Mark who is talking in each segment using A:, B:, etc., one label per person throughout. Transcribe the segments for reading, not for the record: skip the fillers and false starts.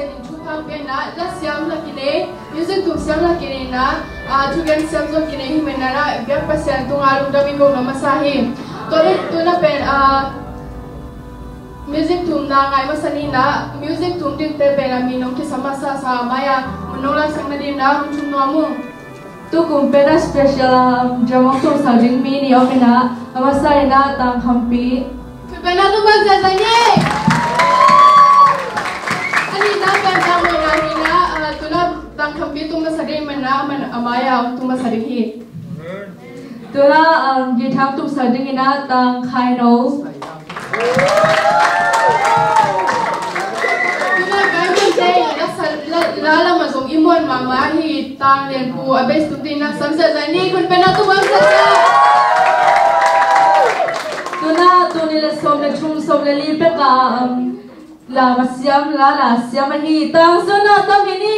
A: sen in chupang pe na la siam la kine music tu siam la kine na chugan siam zo kine hi men na byak pa sen tu ngalung da mi ko na masahi to le tu na pen music tu na ngai masani na music tu tin te pe na mi nong ki samasa sa maya munola sang na din na chum no mu
B: tu kumpena special drama tu sajing mi ni opena amasai na tang hampi
A: pena tu bangsa tanya ani na kan na mo na hina tu na tang hampi tu masari mana man amaya tu masari hi
B: tu na githang tu sajing ina tang khaino
A: lala masong imon mama hi tang len pu abes tu tin na samsa zani kun pena tu bang sa
B: tuna tu ni le som le chum som le li pe ka la masiam la siam hi tang sona tang ni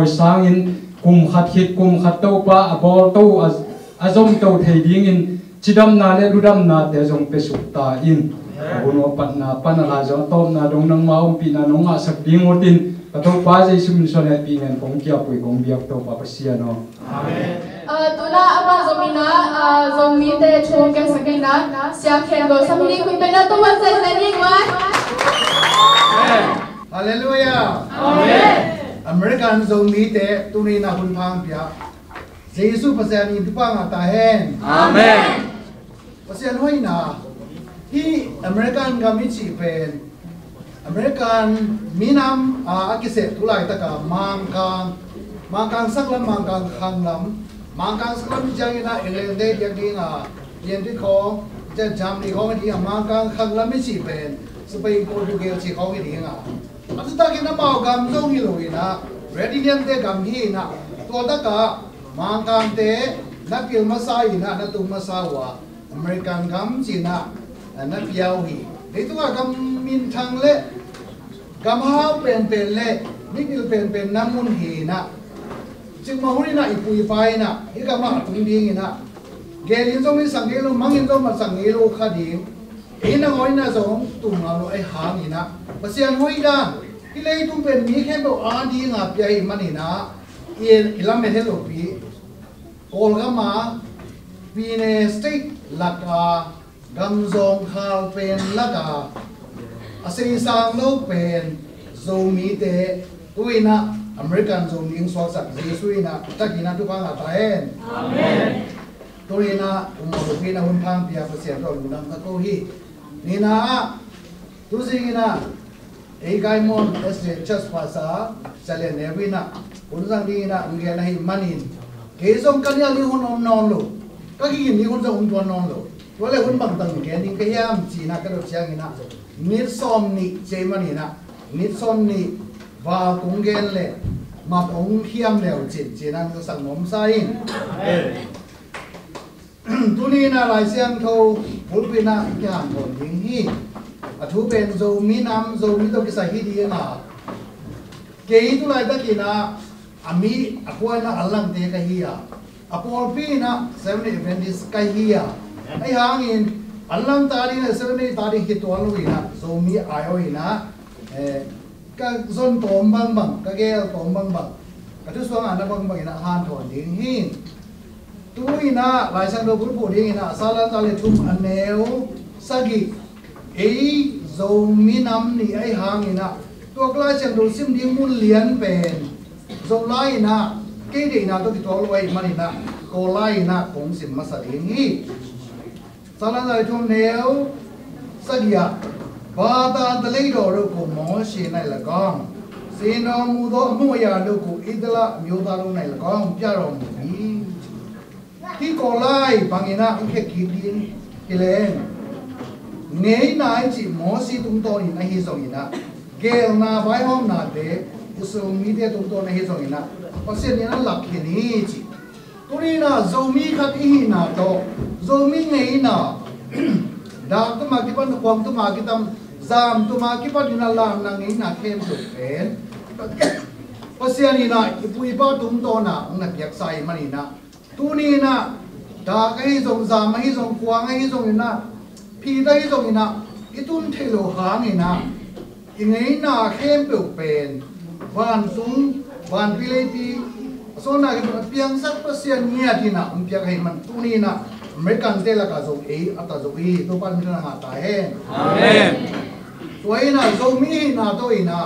C: sang in kum khat hit kum khat to pa abol to azom to thei ding in chidam na le rudam na te jong pe sukta in buno pat na panala jo tom na dong nang ma pi na nong a sak ding otin pato pa jai sum so le pi ngen kong kia pui kong biak to pa pasia no
A: amen tuna aba zomina zomi te chu ke sakina sia khen go samni kui pe na to wan sai sai ni wa
D: hallelujah amen American zombie te tuni na hun phang pia Jesu pasian in pa nga ta hen
E: amen
D: pasian hoi na hi American gamichi pen American minam akise tulai ta ka mangkang saklam mangkang khanglam mangkang saklam jangina elende jangina yendi ko ja jamni ko ngi mangkang khanglam chi pen supai Portugal chi ko ngi nga Atuta kina mau gam zong hilo ina, ready te gam hi na, tuada ka mangkang te na pil masa ina na tu masawa, American gam China na piao hi. Itu ka gam min thang le, gam hao pen le, mikil pen namun hi na. Cik mahuri na ipui pai na, ika ma atung ding ina. Gelin zong ni sangelo, mangin zong ma sangelo kadim. Ina ngoi na zong tu ngalo ai hang ina. Pasian hoi dan, ilai tu pen mi kembo adi ngap ya imani na, ilam mehelo pi, kolgama, pine stick laka, gamzong hal pen laka, asing sang lo pen, zomi te, tuina American zomi ing swalsak Jesuina, takina tu pang ataen. Amen. Tuina umurupina humpang pia pasian ro lunang takohi, nina tu singina. Eikai mon esle chas pasa salen nevina unzang dina ngena hi manin kezong kanya li hun non lo kaki ni hun zong tuan non lo wale hun bang tang ke ning ke yam china ka do chiang ina nit som ni che manina nit som ni va kung gen le ma ong hiam leo chin chinan ko sang nom sain tunina lai siang tho pulpina kyan bon ding hi Atu pen zo minam zo mito kisa hidi na kei tu lai takina ami aku na alang te kahia apol pi na 7 Adventist kahia ai hangin alang tari na 7 tari hitwal wina zo mi ayo ina ka zon tom bang ka gel tom bang ka tu so ana bang ina han thon ding hin tu ina lai sang do pul ding ina sala tale tum aneu sagi ei zo minam ni ai hangina to kla chen do sim di mun lian pen zo lai na ke de na to ti to loi manina ko lai na kong sim masa ding hi sala lai thum neu sagia ba ta de lei do ro ko mo shi nai la gong sin no mu do mo ya do ko idla myo da ro nai la gong pya ro mu ni ti ko lai bangina ang ke ki din kilen Nei nai chỉ mò si tung to ni na hi song ina gel na vai hom na de so media tung to na hi song ina pasien ni na lak hi ni chi turi na zo mi khat hi na to zo mi ngei na da tu ma ki pan kwam tu ma ki tam zam tu ma ki pan na lam na ngei na kem su pen pasien ni na ipui pa tung to na ong na piak sai mani na tu ni na da ka hi song zam hi song kwang hi song ina Pi dai dong ina itun thelo hang ina ingei na khem pe pen van tung van pileti so na ki piang sak pasian nia dina umpia kai man tuni na American te la ka zo e ata zo e to pan na ma ta hen amen to ina zo mi na to ina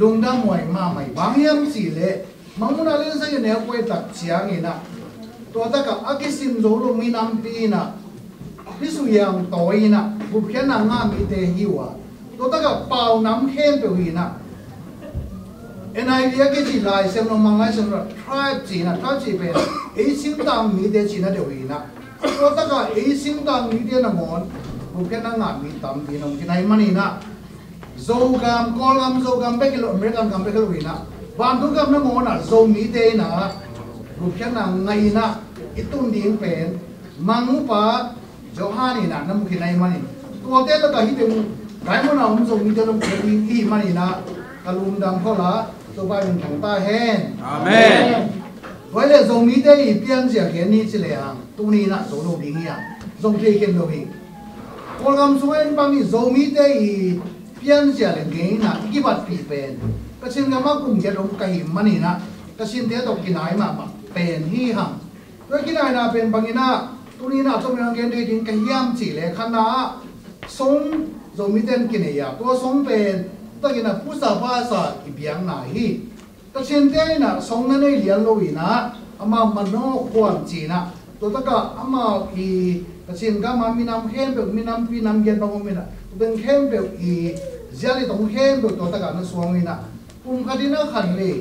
D: lungdam moi ma mai bang yam si le manguna len sa ne ko tak chiang ina to ta ka akisim zo lo mi nam pi na Pisu yang toy na บุพเพนางงามมีเตหิวะตัวตะกับเป่าน้ำเข้มไปหินะเอ็นไอเดียกี่จีไลเซมโนมังไลเซมโนทริปจีนะทริปจีเป็นเอซิมตังมีเตจีนะเดียวหินะตัวตะกับเอซิมตังมีเตนะมอนบุพเพนางงามมีตัมปีนงกินไอมันนี่นะโซกัมกอลกัมโซกัมเบกิโลอเมริกันกัมเบกิโลหินะวันทุกกัมนะมอนอ่ะโซมีเตนะบุพเพนางไงนะอิตุนดิ้งเป็นมังปะโจฮานี่นะน้ำกินไอมันนี่ตัวเต้ตะกับฮิเป็นไก่มันเอามันส่งมีเตน้ำกินอีมันนี่นะกะลุมดังเขาละตัวไปเป็นของตาแห้งอาเมนไว้เลยส่งมีเตอีเปลี่ยนเสียเขียนนี่สิเลยอ่ะตัวนี้นะส่งโนบิงอ่ะส่งเทเกนโนบิงคนกำส่งให้บางทีส่งมีเตอีเปลี่ยนเสียเลยเงี้ยนะอีกบัดปีเป็นก็เช่นกับมากุ้งเจดงกะหิมมันนี่นะก็เช่นเตตกกินไหนมาเป็นที่ห่างด้วยกินไหนนะเป็นบางทีนะตัวนี้นะต้องเป็นเกณฑ์ที่กันย่ำจีเลยขนาดส่งส่งมีเตนกินเนี่ยตัวส่งเป็นตะกี้นะผู้สาวภาษาอีเบียงไหนก็เช่นเดียวนะสองนั่นเองเลี้ยงลูกนะอามามันโนความจีนะตัวตะกี้อามาอีก็เช่นก็มามีน้ำเข้มแบบมีน้ำปีน้ำเย็นบางวันนะเป็นเข้มแบบอีเจลิตรงเข้มแบบตัวตะกี้นั่นสวงนี่นะกุมขัดนะขันเลย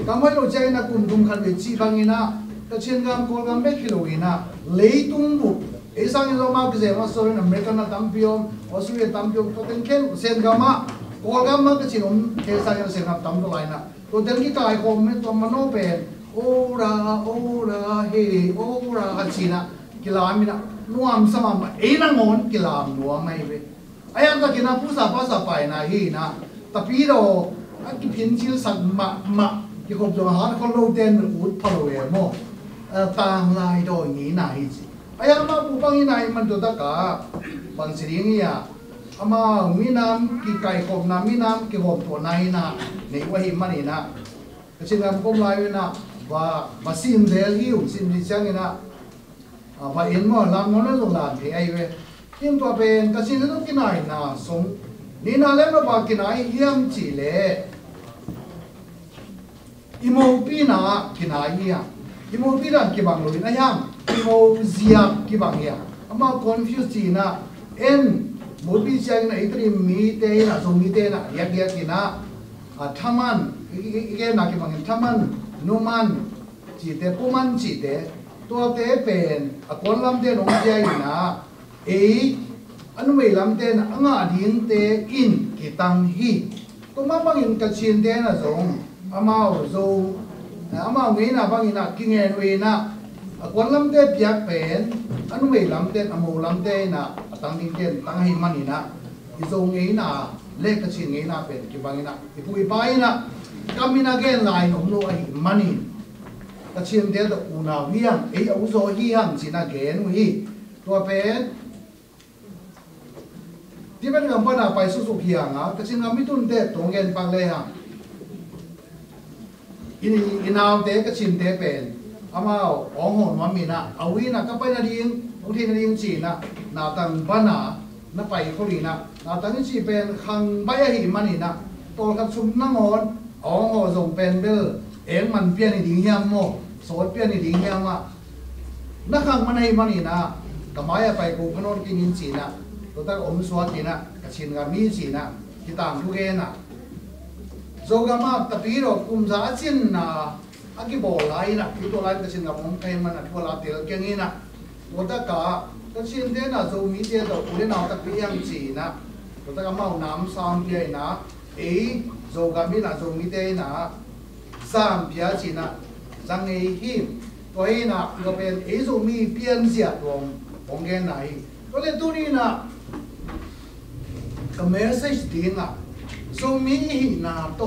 D: ก็ไม่รู้ใจนะกุมขัดเลยจีบางนี่นะก็เช่นก็โกลกันเบกิโลอีนะเลยตุ้งบุเอซังเรามาพิเศษมาสอนอเมริกันนะตั้มพิอมออสเตรเลียตั้มพิอมตัวเป็นเข้มเช่นก็มาโกลกันมาก็ชินอมเทสายเสียงนับตั้มตัวไรนะตัวเด็กที่กายคมไม่ตัวมันโนเป็นโอราเฮโอราฮัชินะกีฬามีนะนัวมสมามเอ็นังอนกีฬานัวไม่เว้ไอ้ยังตะกี้นะผู้สาวภาษาไปนะฮีนะแต่พี่เราอันที่พินชิลสักมาที่คนจะหาคนโลเดนอุดพลเวโมต่างลายโดยนี้นะฮีจิไอ้ยังมาผู้ฟังนี้นะมันตัวตะกาบางสิ่งเนี่ยอามามีน้ำกี่ไก่ขมน้ำมีน้ำกี่ขมตัวไหนนะในว่าหิมันนี่นะก็เช่นกันผมไล่ไว้นะว่าซิมเดลฮิวซิมดิจังนะว่าเอ็นมอลำนั้นลงหลานที่ไอเวทีมตัวเป็นก็เช่นนั้นกินไหนนะสงนี่นะเล่นมากินไหนเยี่ยมจีเล่อิโมปีนะกินไหนเยี่ยมอิโมปีนะกี่บางเลยนะยังอิโมเซียกี่บางเยี่ยมอามาคอนฟิวจีนะเอ็นมุดบิจังนะอิตรีมีเตนะสมีเตนะอยากกินนะทามันอีกนักกี่บางทามันนูมันจีเตปูมันจีเตตัวเตเป็นคนลำเตนองใจนะอันไม่ลำเตนะงาดิ้งเตอินกิตังฮีตัวมาบางอินกัดชินเตนะสงอามาโซอามาเวนะบางอินนะกินเงินเวนะคนลำเตเปียกเป็นอันไม่ลำเตนอโมลำเตนะตั้งดิ้งเตนตั้งให้มันนี่นะอีโซเงินนะเล็กกัดชินเงินนะเป็นกี่บางอินนะอีผู้อีไปนะกามินาเกนไลน์ของโลไอมันนี่ก็เชื่อมเดียวกับอุณาวิยังอาวุโสยี่ห้งสินาเกนวิตัวเป็นที่เป็นคำพูดไปสุเพียงอ่ะก็เชื่อมมิตุนเตตรงเกนปังเลยฮะอินาวเตก็เชื่อมเตเป็นอามาอ๋องหอนมันมีนะเอาวินะก็ไปนาดิงบางทีนาดิงจีนะนาตังบ้านนาไปคนนี้นะนาตังนี่จีเป็นขังใบหิมันนี่นะตัวกับชุมนั่งอนอ๋องหอส่งเป็นเบลเอ็งมันเปลี่ยนในดิ่งเฮียมโมโสดเปลี่ยนในดิ่งเฮียมอ่ะนักขังมันให้มันนี่นะก็หมายไปกูพนนกินจีนะตัวตั้งอมสวดจีนะกชินกับมีจีนะที่ต่างทุกเอ็นะโซกามาตะปีเราคุมสาจินนะอากิโบไลนะที่ตัวไลกชินกับผมใครมันทั่วลาเตียเก่งนี่นะตัวตั้งกชินเดนะโซมีเดียตัวอุเลนาตะปียังจีนะตัวตั้งมาน้ำซามเดียนะโซกามีนะโซมีเดียนะสามพิจารณาจังเอหิมตัวเองนะก็เป็นโซมีเปลี่ยนเสียตรงองค์เกณฑ์ไหนก็เลยตัวนี้นะก็เมสเซจดิ้งอ่ะโซมีหินาโต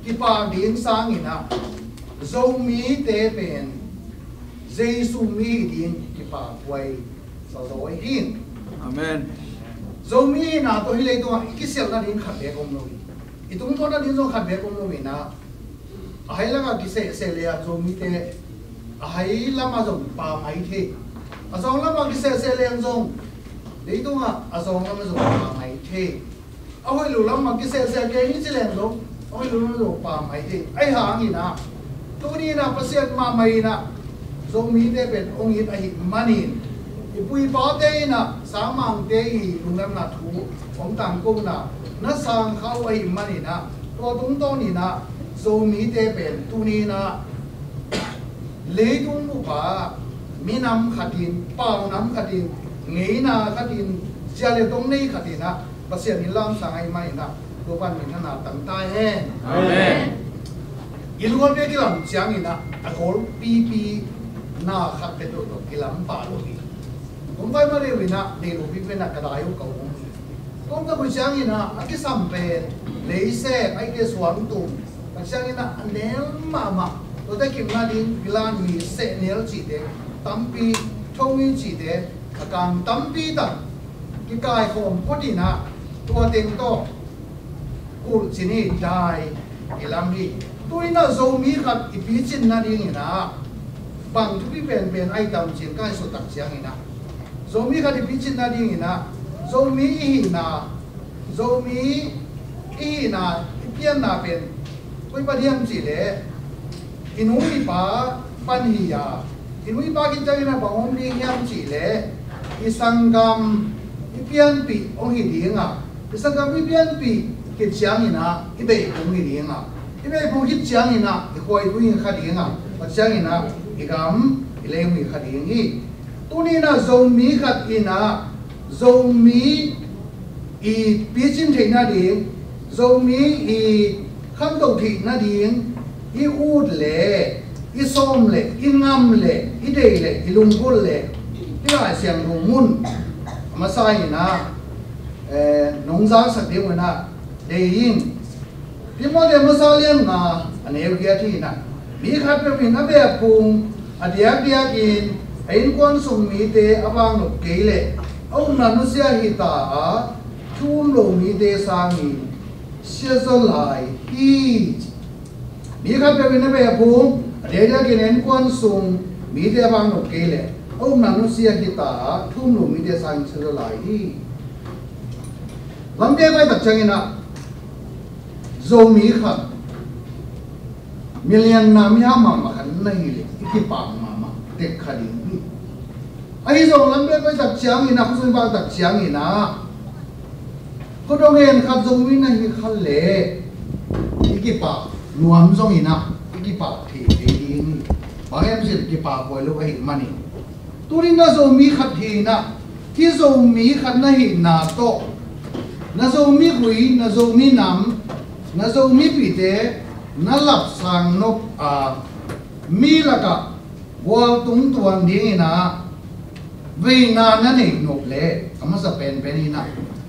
D: ที่ปากดิ้งสร้างหินะโซมีเตเป็นเจสุมีดิ้งที่ปากไว้สาวสวยหินอาเมนโซมีนะตัวที่เลยตัวอีกเสียงนั้นดิ้งขัดเบียกงโนวิอีตรงตัวนั้นดิ้งโซขัดเบียกงโนวินะไอ้ละก็กิเสเลียโซมีเตไอ้ละมาโซปาไม่เทอาสองละมากิเสเลียโซเดี๋ยวตัวอาสองละมาโซปาไม่เทเอาไว้รู้ละมากิเสเลียนี่จะเลียโซเอาไว้รู้ละโซปาไม่เทไอ้หางนี่นะตัวนี้นะเปอร์เซ็นต์มาไม่นะโซมีเตเป็นองค์อินไอ้มันนี่ ipui pa te na samang te I lungam na thu om tang ko na sang khau ai mani na to tung to ni na so mi te pen tu ni na le tung mu pa mi nam khatin pau nam khatin ngei na khatin chia le tong nei khatin na pasien ni lam sang ai mai na to pan min na tang tai he amen iluan pe kilam chiang ina akol pi na khat pe to kilam pa lo hiผมไปมาเรียวินะเดี๋ยวพี่เป็นนักกระดาษเขาผมก็ไปเชียงอินะไอ้ที่สัมเพนเลยเซ่ไอ้ที่สวนตุ่มไปเชียงอินะเนลมาตัวได้กินนาดินกิลานมีเซ่เนลจีเดตั้มปีช่วงนี้จีเดอาการตั้มปีตันกิกายของพอดีนะตัวเต็งโตกูจีนี่ได้กิลามีตัวนี้น่ะโซมีขัดอีพีจินนาดินนะบางทุกที่เป็นไอ้ตามเชียงใกล้สุดตักเชียงอินะzomi kadi pichin na ding ina zomi ihina ipian na pen koi padiam chi le inui pa panhiya inui pa kin jang ina bangom ding yam chi le isangam ipian pi ong hi dinga isangam ipian pi ke chiang ina ibe ong hi dinga ibe ong hi chiang ina ikhoi tuin khadinga pa chiang ina igam ilemi khadingi tuni na zomi khat ina zomi I pichin thei na ding zomi I kham to thi na ding I ud le I som le I ngam le I dei le I lungkul le I la siang lungun ma sai na nong za sak ding na deing pi mo de ma sa lian na ane kia thi na mi khat pe min na be pung adiak diak in Ain kwan sung mi te abang no keile ông na nu sia hi ta a thum lo mi te sang ni sia zo lai hi mi kha pe ne be pu re ja ke nen kwan sung mi te abang no keile ông na nu sia hi ta a thum lo mi te sang sia zo lai hi lam be bai tak chang ina zo mi kha million na mi ha ma ma khan na hi le ki pa ma ma tek kha ding ai zong lam be ko tak chiang ina ko sun ba tak chiang ina ko dong hen khap zong wi na hi khal le ki pa nuam zong ina ki pa thi ding ba em se ki pa ko lo ai mani turin na zo mi khat hi na ki zo mi khat na hi na to na zo mi hui na zo mi nam na zo mi pi te na lap sang nop a mi la ka wal tung tuan ding ina vì na này nộp lệ, mà sao pen ina,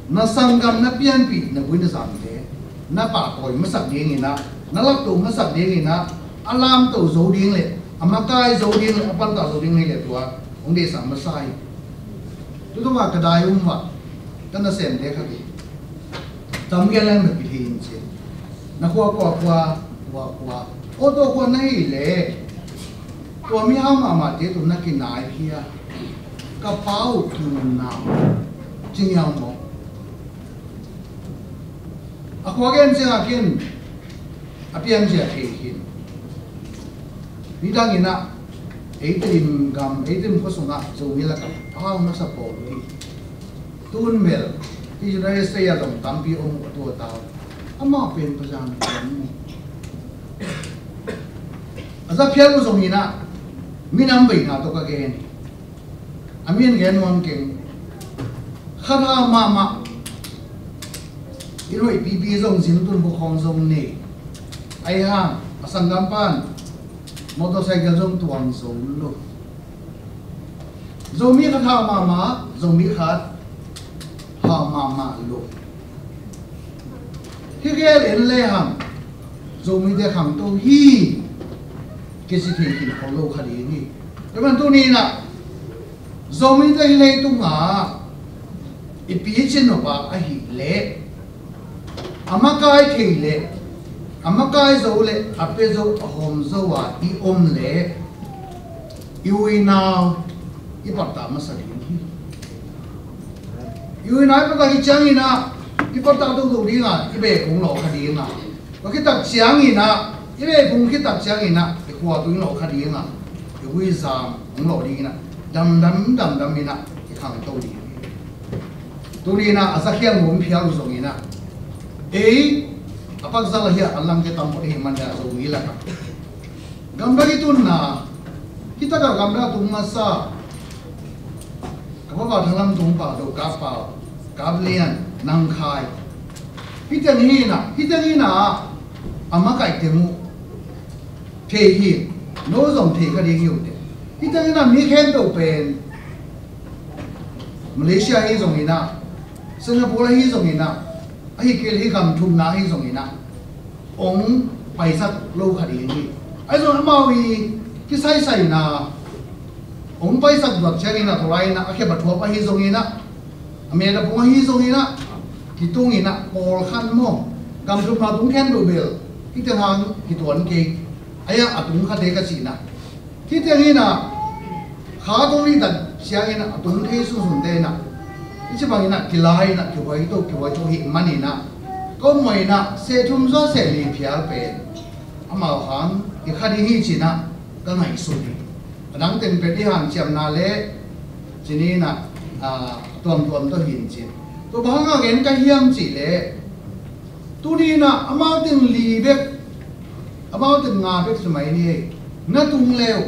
D: na sangam na pian pi na buin na sang thế, na pa koi mà sắp điên ina, na lắc tụ mà sắp điên ina, alarm tụ dấu điên lệ, mà cái dấu điên lệ, pan tàu dấu điên lệ tua, ông đi sang mà sai, tu mà cái đại mà, cái nó xem thế cái gì, tầm cái này mình bị hình chứ, na qua, ô tô qua này lệ, tua mi ham mà thế tu na kinh nai kia. Kapau tu nào chính nhau mo aku agen sing akin apian je akin bidang ina eitim gam eitim ko sunga so mila ka pau na sa po tun mel ti ra se ya dong tampi ong tu tao ama pen pajan aza phial mo song ina minam bai na to ka gen Amin gen wang keng khana mama iroi bibi zong zin tun bu khong zong ne ai hang asangam pan motorcycle zong tuang zong lo zomi kha mama zomi khat ha mama lo hi gel en le ham zomi de kham to hi ke si the ki kholo khali ni kaman tu ni na zomi dai le tu nga ipi chen no ba a hi le amakai thei le amakai zo le ape zo hom zo wa I om le iwi now I patta ma sa hi iwi na pa ka hi chang ina I patta do do ri nga I be kong lo kha di nga ko ki tak chiang ina I be kong ki tak chiang ina I khwa tu lo kha di nga iwi zam ong lo di nga dam ina ขังตัวดีตัวนี้นะอาศัยเขียนมุมเพียงตรงนี้นะapa salah ya alam kita tampuk iman ya so gila kan gambar itu na kita kan gambar tu masa kalau dalam tumpah tu kapal kablian nangkai kita ni na amakai temu tehi nozong tehi kali hiu deh kita ni na mikir tu pen Malaysia ini zong ina Singapura ini zong inaไอ้เกลี่ยคำทุ่มนาให้ส่งอีน่ะองไปสักโลคดีนี้ไอ้ส่วนมาวีที่ใส่น่ะองไปสักดอกเชนีน่ะตัวไรน่ะแค่บัดทัวไปให้ส่งอีน่ะอเมริกาพวกให้ส่งอีน่ะที่ตรงอีน่ะโอลขันมองกำทุ่มนาตุ้งแค้นดูเบลที่จะทางที่ตัวนั้นเก่งไอ้ยังตุ้งขัดเด็กสิน่ะที่เที่ยงนี้น่ะขาตรงนี้แต่เสียงน่ะตุ้งเทสุสุนเดน่ะที่บางอย่างกิลายนะกิวไว้ตัวกิวไว้ตัวหิมันนี่นะก็ไม่นะเสียทุ่มซ้อเสียลีพิอาเป็นอามาหังที่คดีนี้จีนะก็ไม่สุดดังเต็มเป็นที่หันเชียมนาเล่จีนี่นะตัวตัวหินจีตัวบางก็เห็นก็เยี่ยมจีเล่ตัวนี้นะอามาถึงลีเบกอามาถึงงาเบกสมัยนี้นั่นตุ้งเลว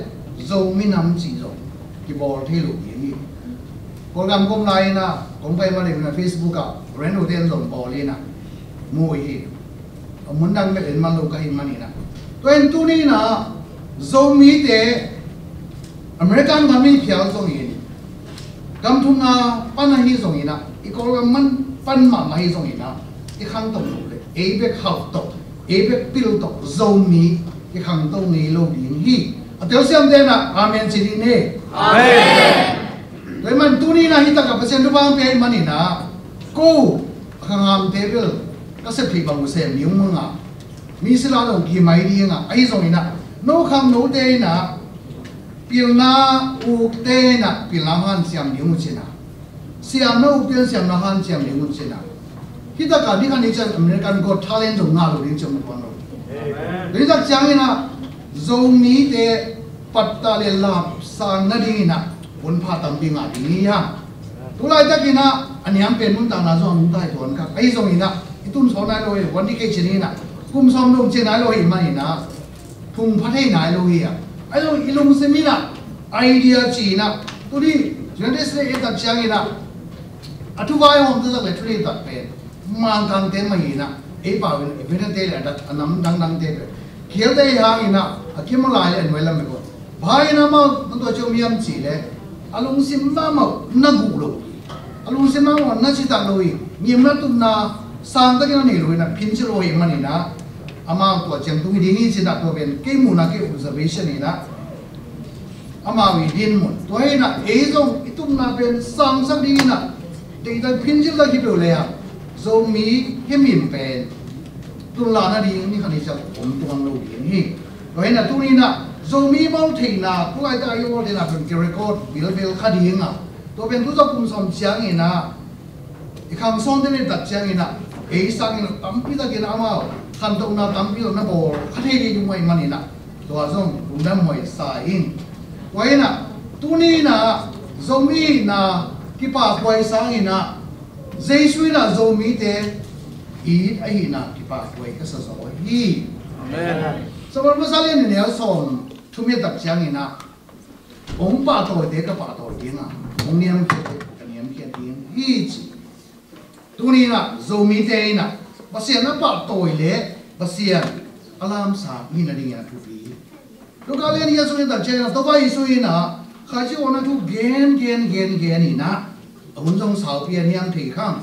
D: โจมีน้ำจีโจที่บอลที่หลุดอย่างนี้โปรแกรมกรมไลน์นะผมไปมาใน Facebook กับเรนโอเดนส่งบอลเลยนะมวยมันดังไม่เห็นมันลงกับหิมันนี่นะตัวเองตัวนี้นะโจมีแต่อเมริกันทำให้เพียวส่งยินกำทุนนะปั้นให้ส่งยินนะอีกคนมันปั้นมาให้ส่งยินนะอีกครั้งตรงเลยเอเบกเข้าตกเอเบกปิลตกโจมีอีกครั้งตรงนี้โลดีนี่เดี๋ยวเสียงเดนนะอาเมนจีดีเน่อาเมนเลยมันตัวนี้นะฮิตกับเปอร์เซ็นต์รูปร่างเป็นมันนี่นะกูข้างงามเทเบิลก็เสพติดบางเปอร์เซ็นต์นิ้วมึงอ่ะมีสิลาลงกี่ไม้ดีอ่ะไอ้ส่งนี่นะโน้คำโน้เตนะพิลนาอุกเตนะพิลนาหันเสียมนิ้วมุชนะเสียมโน้อุกเตนเสียมนาหันเสียมนิ้วมุชนะฮิตกับนี่คันนี้จะอเมริกันก็ทาเลนต์ตรงงานเราดิ้งจมูกวันเราเลยจากจังนี่นะโจมีเตปัตตาเลลาสางนาดีนะคนพาตำปิงอ่ะทีนี้ฮะตัวไรตะกี้นะอันนี้เป็นมุ่งต่างนาส่วนมุ่งใต้ส่วนครับไอ้ส่วนนี้นะไอ้ตุ้นสอนนายโลยวันที่เกจินี่นะกุมซ้อมลงเจนายโลยมันนี่นะทุ่งพัฒนายโลยอ่ะไอ้ลงอีลงเซมินะไอเดียจีนะตัวนี้ยันได้เสียเอตัดเชียงนะอัทุบายห้องตัวเลยทุเรศตัดเป็นมังคังเต็มมาอีนะไอ้ป่าวเป็นเตะดัดอันนั้นดังเตะเขียวได้ยังอีนะคิมมาลายอันเวลาไม่ก่อนพายนะมาตัวเจ้ามีอันจีเลยอารมณ์สิมามานักกูโลอารมณ์สิมาว่านักจิตตโลยมีมันตุนาสังตะกี้นี่โลยนะพินชิโลยมันนี่นะอามาตัวเจ้าตุงดีนี่จิตตัวเป็นเกี่ยมูนักเกี่ย observation นี่นะอามาวิดินหมดตัวเองนะเอซงอิตุนาเป็นสังสักดีนะเด็กแต่พินชิโลกี่เปล่าเลยอ่ะโซมีเฮมิมเป็นตุลานาดีนี่คันนี้จะผมตัวโลยนี่ตัวเองนะตุนี้นะโจมีมองถึงนะผู้ใหญ่อายุวันนี้นะเป็นเกเรโคดบิลเบลคดีงอ่ะตัวเป็นผู้จับกุมสมเชียงอีนะอีกคำสอนที่นี่ตัดเชียงอีนะเอสังอีนะตั้มพิจารณามาขันตรงนั้นตั้มพิจารณาบอลคดีนี้ดูไม่มันอีนะตัวส่งดูน้ำมวยสายอินไว้นะตัวนี้นะโจมีนะที่ป่าไว้สางอีนะเจสุยนะโจมีเตอีไอ้นะที่ป่าไว้ก็สะสมฮีสมมติว่าสักเรื่องเนี่ยสอนทุ่มเทตัดเชียงอีนะองค์ป่าตัวเด็กกับป่าตัวเด็กอ่ะองค์เนี้ยมันเกี่ยวกับเนี้ยมันเกี่ยวกับฮีจีตัวนี้นะโจมีเตนะภาษาหน้าป่าตัวเล็กภาษาอารามสามีนาดีนะทุกปีลูกการเรียนที่สุดตัดเชียงนะตัวไปสุยนะข้าจะวันนั้นทุกเกณฑ์นี่นะอุ่นจงสาวเพียรยังถือข้าง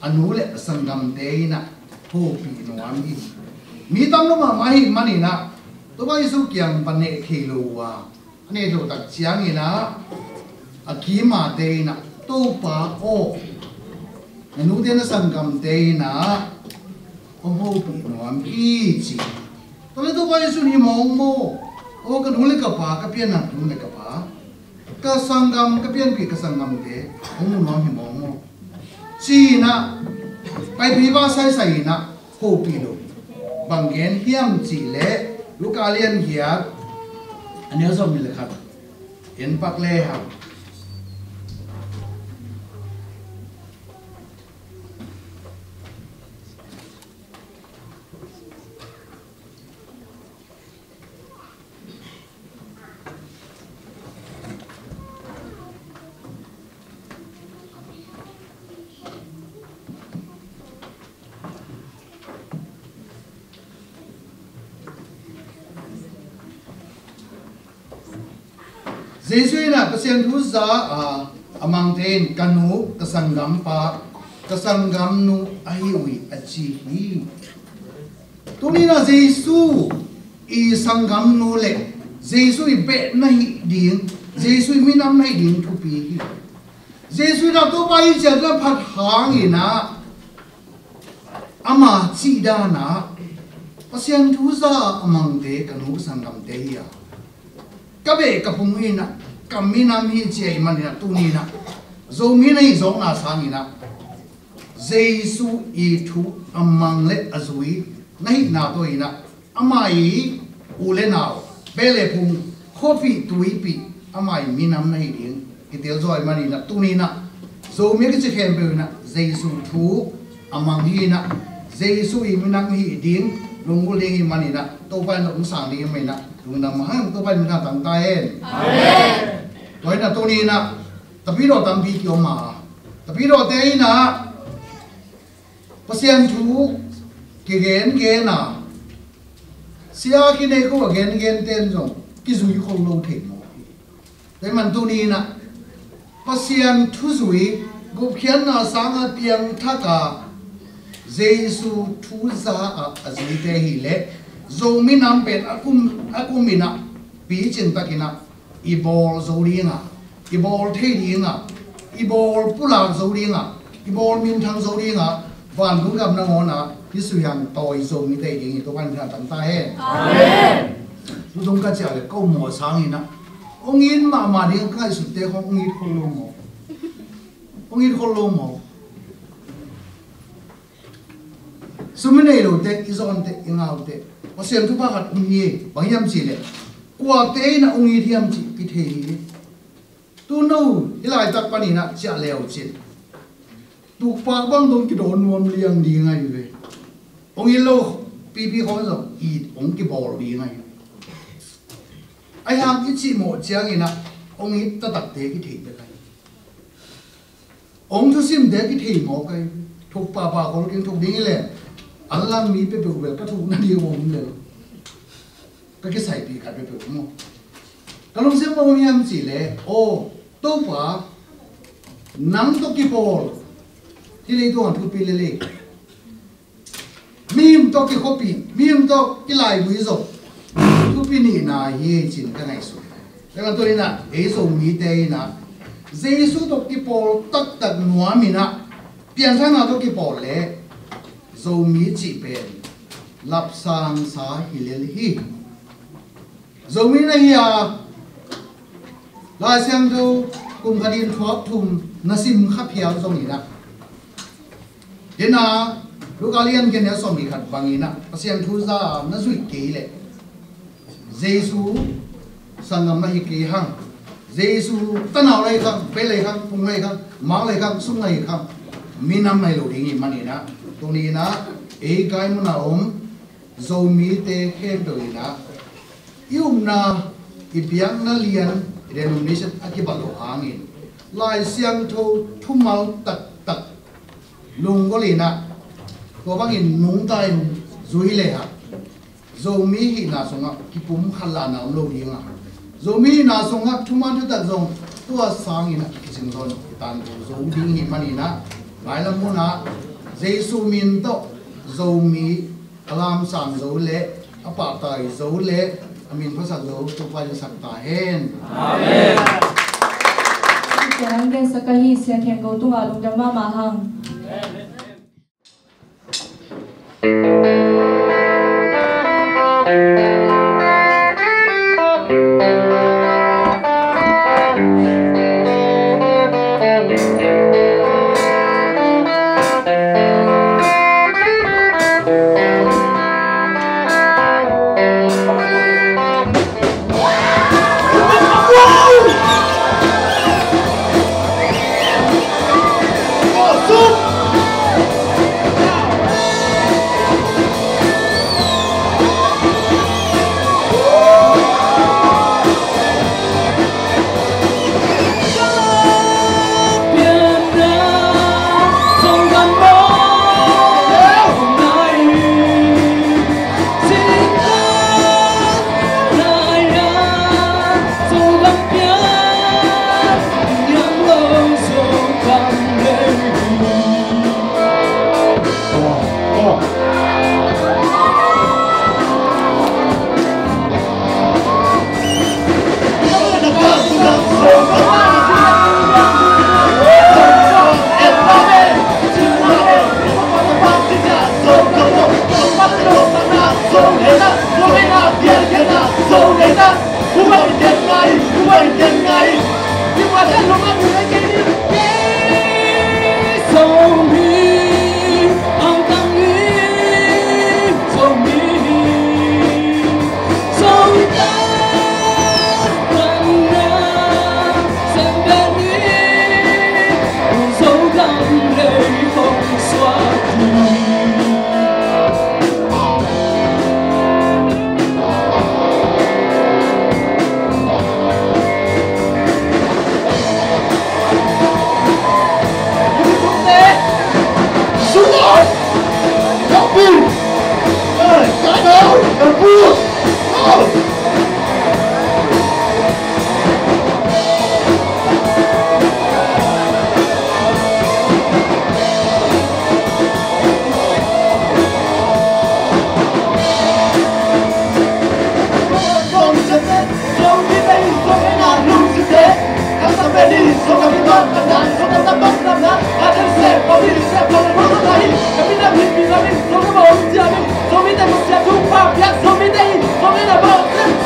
D: อนุเล่สังกัมเตนะผู้ปีนวันนี้มีตั้งลงมาไม่มันนี่นะตัวไปสุกี้ยังปันเนคิโลวะอันนี้ตัวตัดเชียงนี่นะอากีมาเตนะตัวป่าโอนู้เดนสังกัมเตนะโอ้โหปีนวันพี่จีตัวนี้ตัวไปสุนี่มองโมโอ้กันนู้เล็กกับป่ากับเพี้ยนนะนู้เล็กกับป่าก็สังกัมกับเพี้ยนปีกับสังกัมเตโอ้โหน้องเห็นมองโมจีนะไปพิพาทใส่นะโหปีโลบางเงินเฮียมจีเล่ลูกอาเลียนเหียอันนี้สมมีเลยครับเห็นปักเล่ครับ Jesu na pasien thu za amang ten kanu kasangam pa kasangam nu ahiwi achi hi tuni na Jesu I sangam nu le Jesu I be na hi ding Jesu I minam na hi ding thu pi hi Jesu na to pai cha na phat hang ina ama chi da na pasien thu za amang te kanu sangam te ya kabe kapung ina kamina mi che manina tunina zo mi nei zo na sangina Jesu I thu amang le azui nai na to ina amai ule nao bele pung khopi tuipi amai minam nai ding itel zoi manina tunina zo mi ke khem pe na Jesu thu amang hi na Jesu I minam hi ding lungul hi manina to pa no sang ni mai na tungna mahang to pa na tang ta hen amen loi na tunina tapi ro tam bi kyo ma tapi ro te na pasien thu ki gen na sia ki ne ko gen ten jong ki zui khong lo the mo te man tu ni na pasien thu zui gu khian na sang piang thaka Jesu thu za azui te hi le zo mi nam pen akum mina pi chin takina I bol zo ringa I bol the ringa I bol pula zo ringa I bol min thang zo ringa van cũng gặp năng na cái sự hàng tồi rồi như thế thì tôi quan trọng tận ta hết amen tôi không có trả lời câu mùa sáng này nè ông in mà đi cái sự tế không ông in không lâu mồ ông in không lâu mồ số mấy này rồi tế izon tế ingao tế và xem thứ ba hạt ông ye bằng yam chỉ lệ qua tế na ông in yam chỉ cái thế tôi nâu cái lại tập pani na trả lèo chỉ tu pa bang dong ki don nuam liang di ngai ve ong i lo pi ho zo I ong ki bol di ngai ai ham ki chi mo chiang ina ong I ta tak te ki thi be kai ong thu sim de ki thi mo kai thu pa ko king thu ding le alang mi pe pe ka thu na di wong le ka ki sai pi ka pe mo ka long sim mo yam chi le o to pa nang to ki bolที่เลยตัวทุบปีเลยมีมตัวกี่ข้อปีมีมตัวกี่ลายบุยโซทุบปีนี่นะเฮียจินกันไงสุดแล้วก็ตัวนี้นะเอโซมีเตยนะเจสุตัวกี่ปอลตักนัวมีนะเปลี่ยนท่านาตัวกี่ปอลเลยโซมีจีเป็นรับสังสาฮิเลลฮีโซมีนะเฮียลายเสียงตัวกุมคดีนทวบทุ่มนัสิมขับเพียวตรงนี้นะเห็นนะลูกอาเลียนกันเนี่ยสมดีขัดบางอีนะภาษาทูซ่านั่นสุดเกลี่ยเจสุสังกัมมาฮิกหังเจสุตั้งเอาอะไรครับเปเลยครับพุงเลยครับมังเลยครับสุ่งเลยครับมีน้ำไม่หลุดอย่างนี้มันนี่นะตรงนี้นะเอกายมันเอาโซมีเตเข้มตัวนี้นะยุ่งนะอีเปียงนั่นเลียนเรนูนิชอธิบาลหางินลายเสียงทูทุ่มเมาตักลุงก็เลยนะตัวบางอินนุ่งตายจุยเลยฮะโซมีหินาสงะกิปุ่มขันลานาโลดีงะโซมีนาสงะทุมันทุกตัดจงตัวสางอินะกิจงโซนตันโซดิ้งหิมันอินะหลายลำมุนะเจสุมินโตโซมีอลามสังโซเละอปาตายโซเละอามินพระสังโซตุปาจิสักตาเฮนอาเมน
B: Yang gen sekali siang yang kau tunggu alung jama mahang.
E: Hãy subscribe cho kênh Ghiền Mì Gõ để không bỏ lỡ những video hấp dẫn.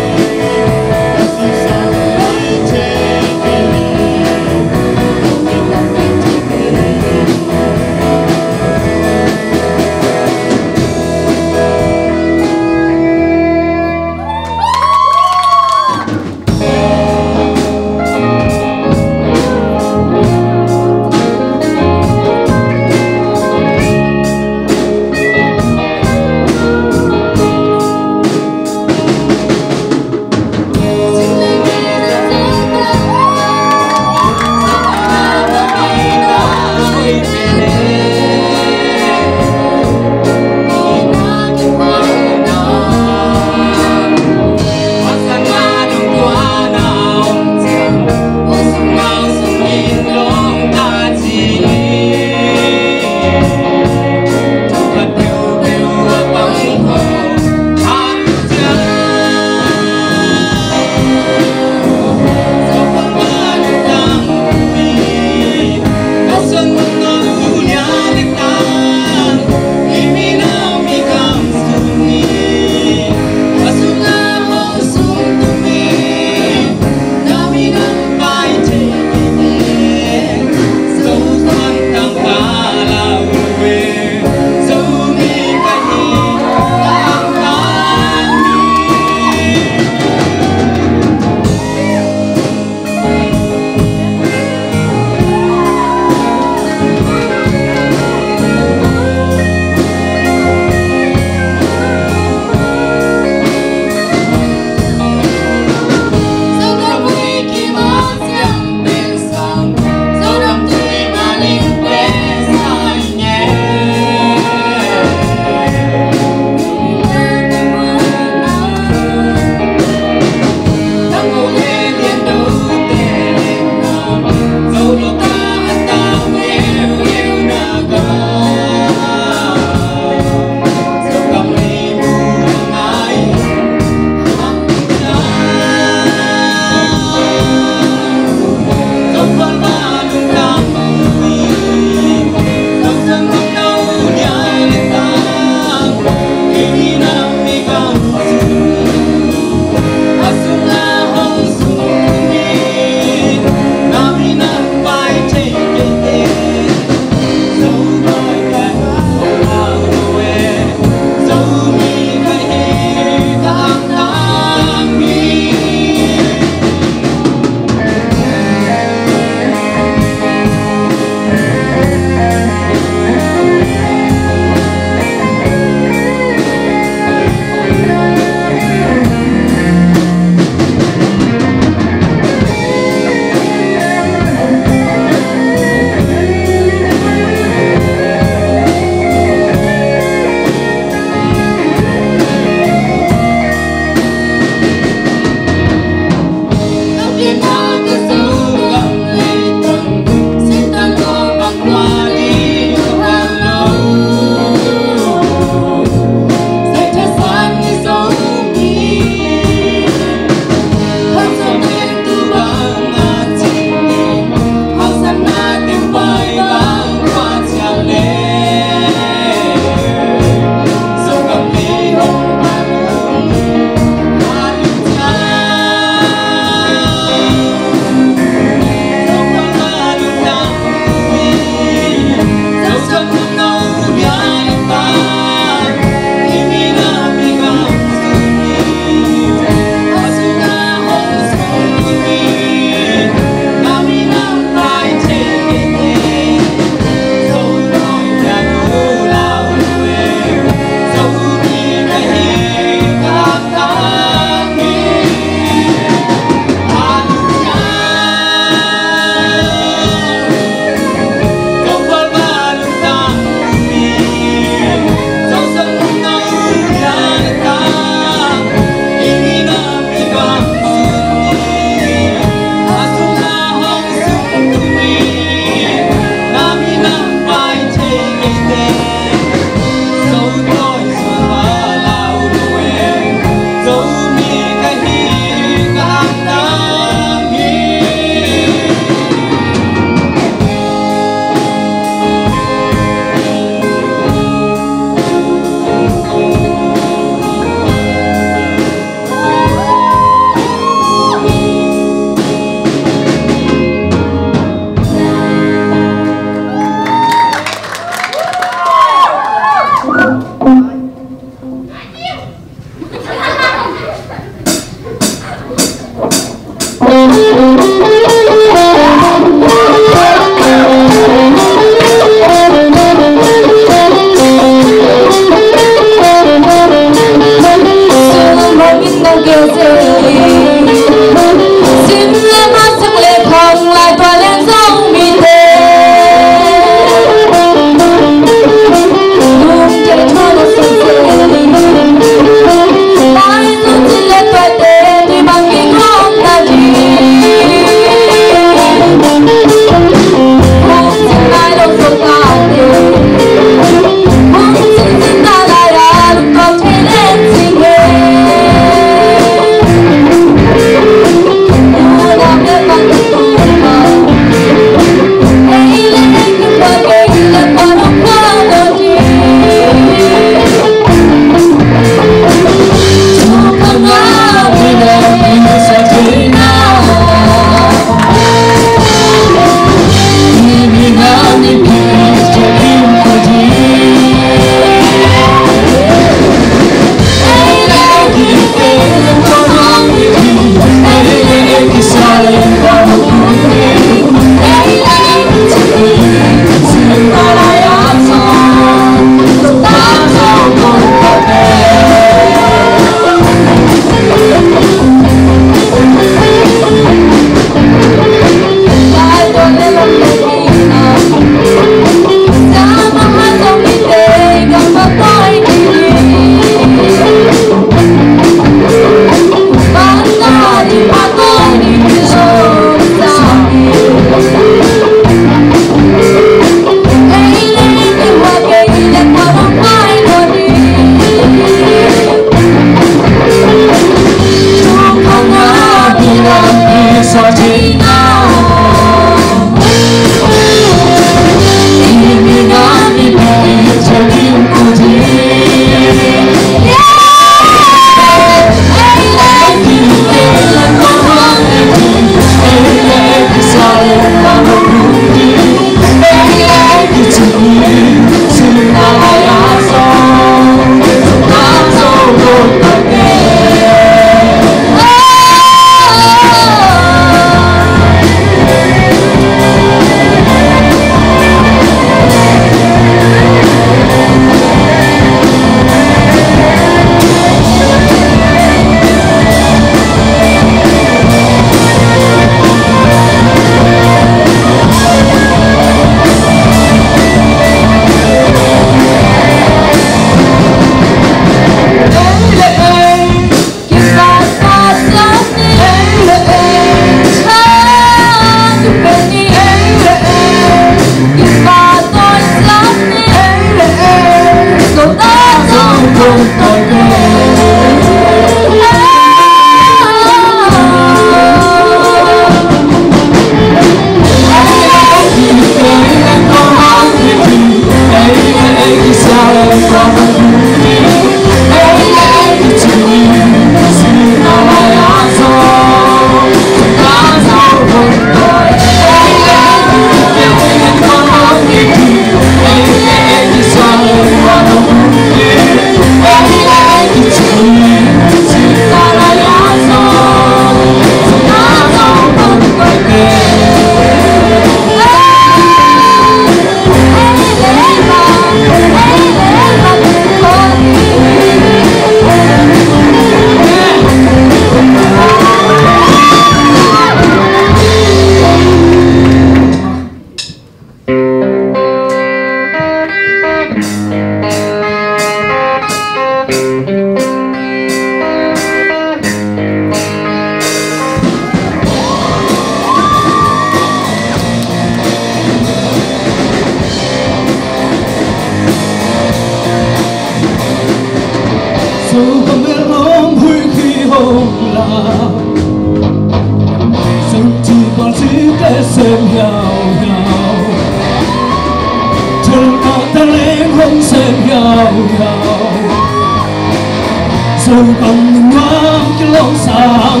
E: Rồi còn những ngắm cái lòng sáng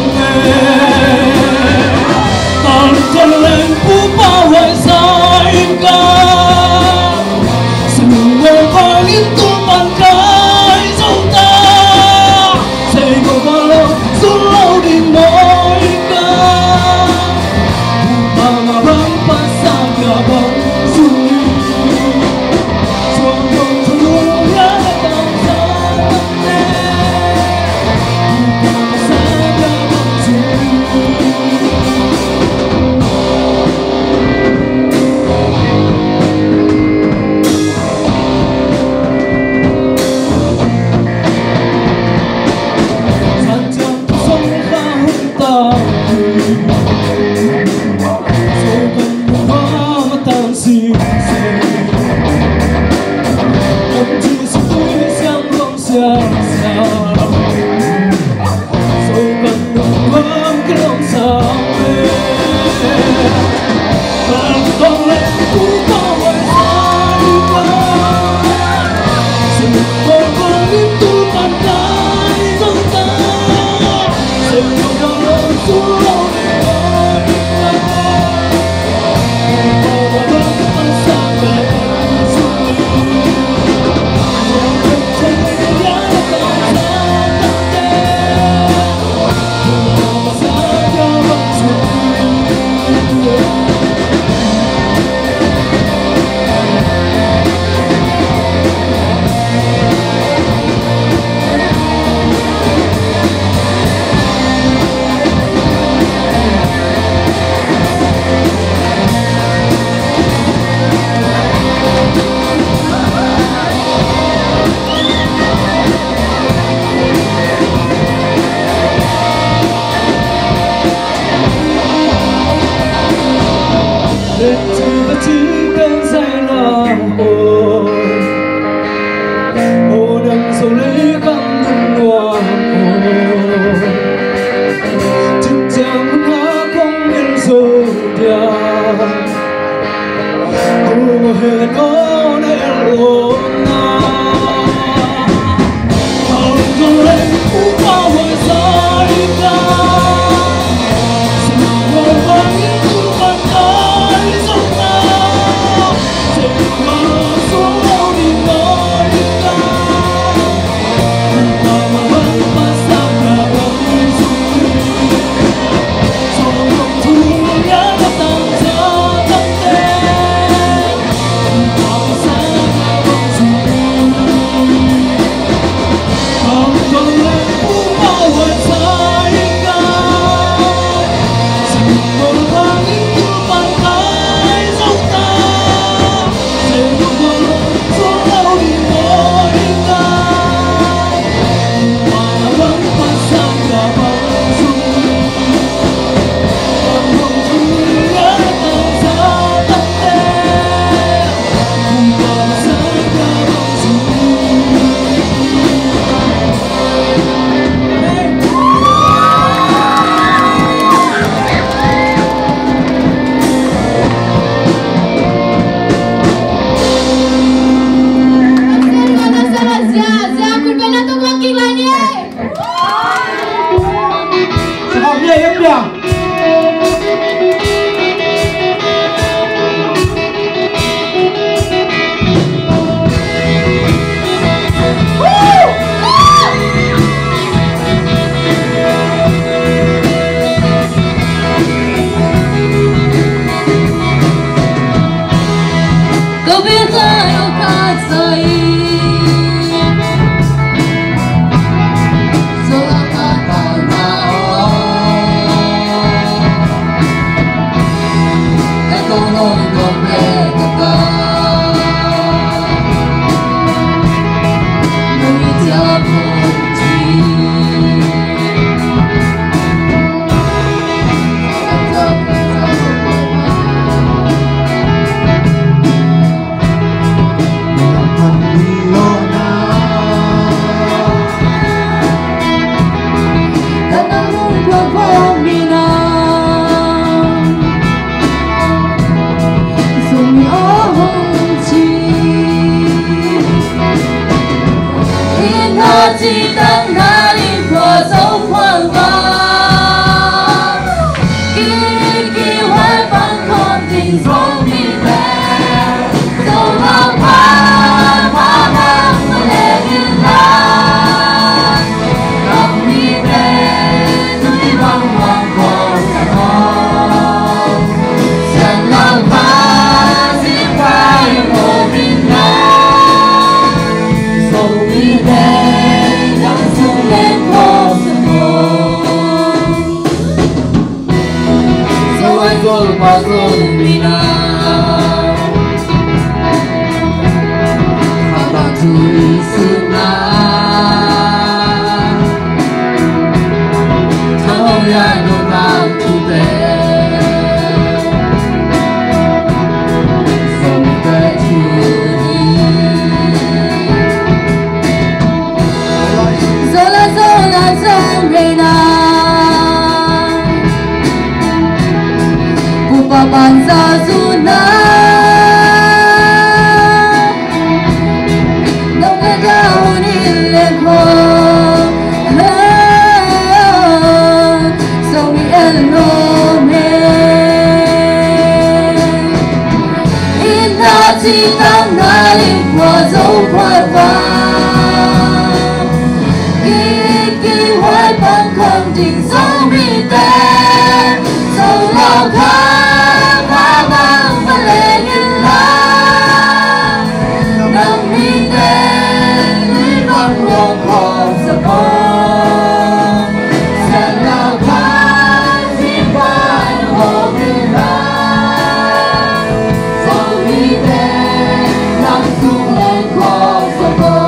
E: tan chân lên phú bao hoài dài ca sự ngồi coi liên tục bàn cái dòng ta dây cầu bao lâu xuống lâu đi mỗi ca mà băng phát xa cả bóng dung rồi còn cho luôn nhớ tạm xa
B: chỉ tạm lại qua dấu khoai vàng kỳ hoài bằng không tình dấu mi tên dấu lao khá phá vang và lệ như lá nằm mi tên núi vang luồng không sợ con sẽ lao khá chỉ phải hồ mi lá dấu mi tên nằm xuống lên không sợ con.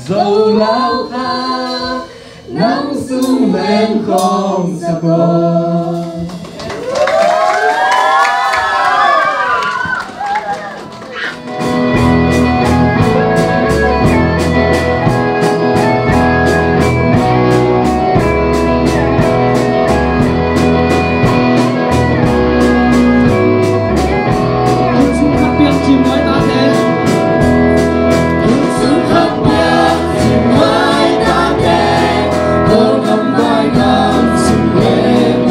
E: dầu lao khá nắng xuống lên không xa con.
B: Hãy subscribe cho kênh Ghiền Mì Gõ để không bỏ lỡ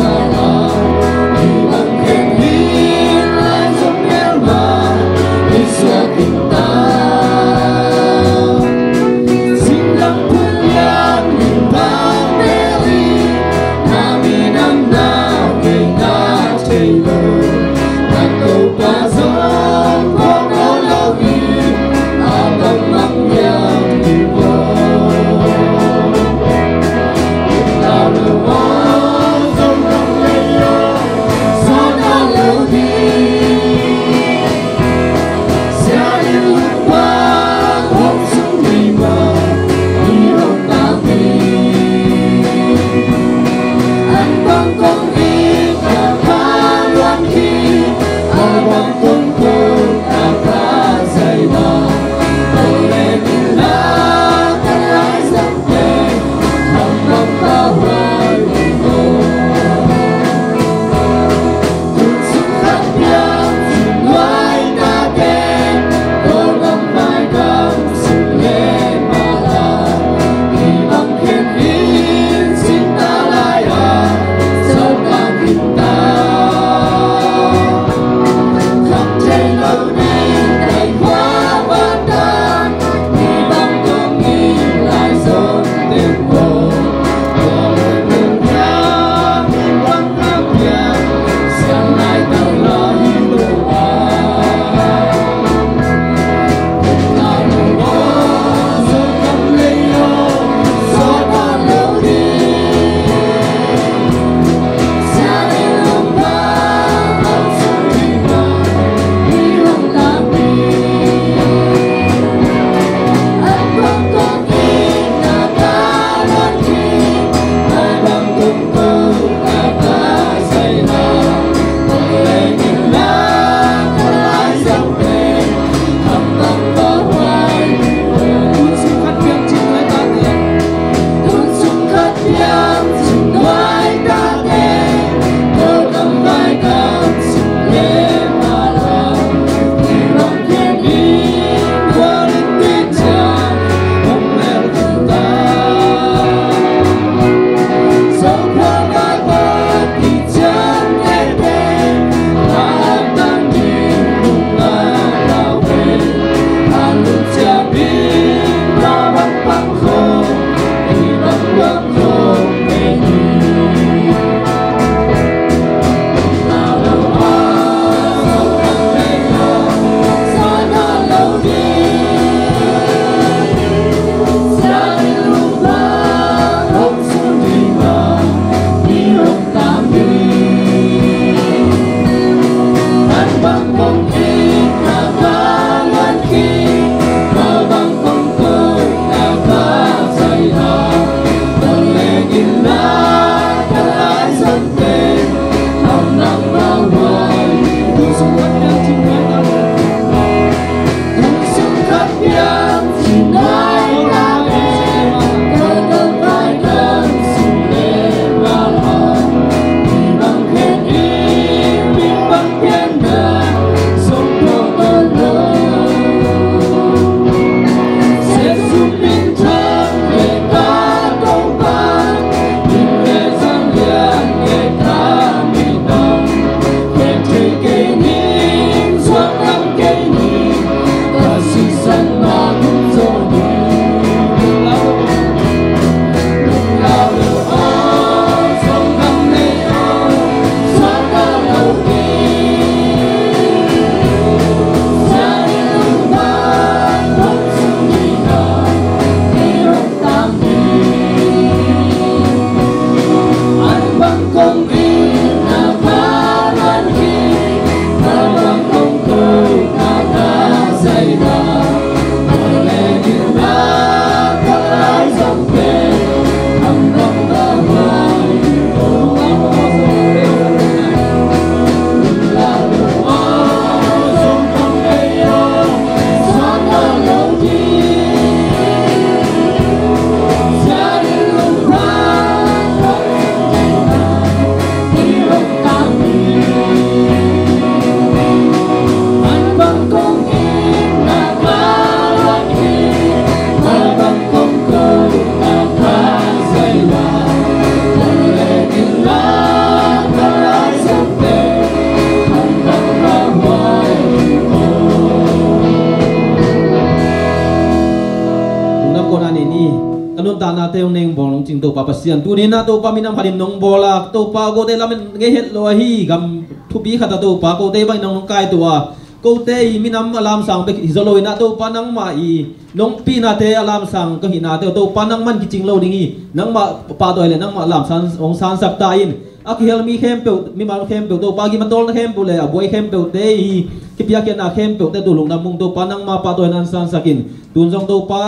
F: ching to pa pasian tu ni na to pa minam halim nong bola to pa go te lamen nge het lo hi gam thu bi khata to pa ko te bang nong kai to a ko te minam alam sang be hi zolo na to pa nang ma I nong pi na te alam sang ko hi na te to pa nang man ki ching lo ding I nang ma pa to le nang ma alam san ong san sak ta in aki hel mi khem pe mi ma khem pe to pa gi man tol na khem pe le a boy khem pe te I ki pia ke na khem pe te tu lung na mung to pa nang ma pa to nan san sakin tun jong to pa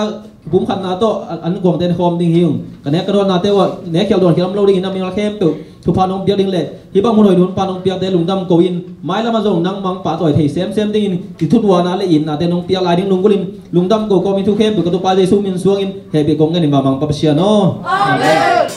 F: bum khan na to an gong ten khom ding hiung ka ne ka ron na te wa ne khel don khiam lo ding na mi la khem pe thu pa nong bia ding le hi bang munoi dun pa nong bia te lung dam ko in mai la ma jong nang mang pa toi thei sem ding in ti thut wa na le in na te nong bia lai ding lung golin lung dam ko min thu khem pe ka to pa jesu min suang in he be gong ngan ma mang pa sia no amen.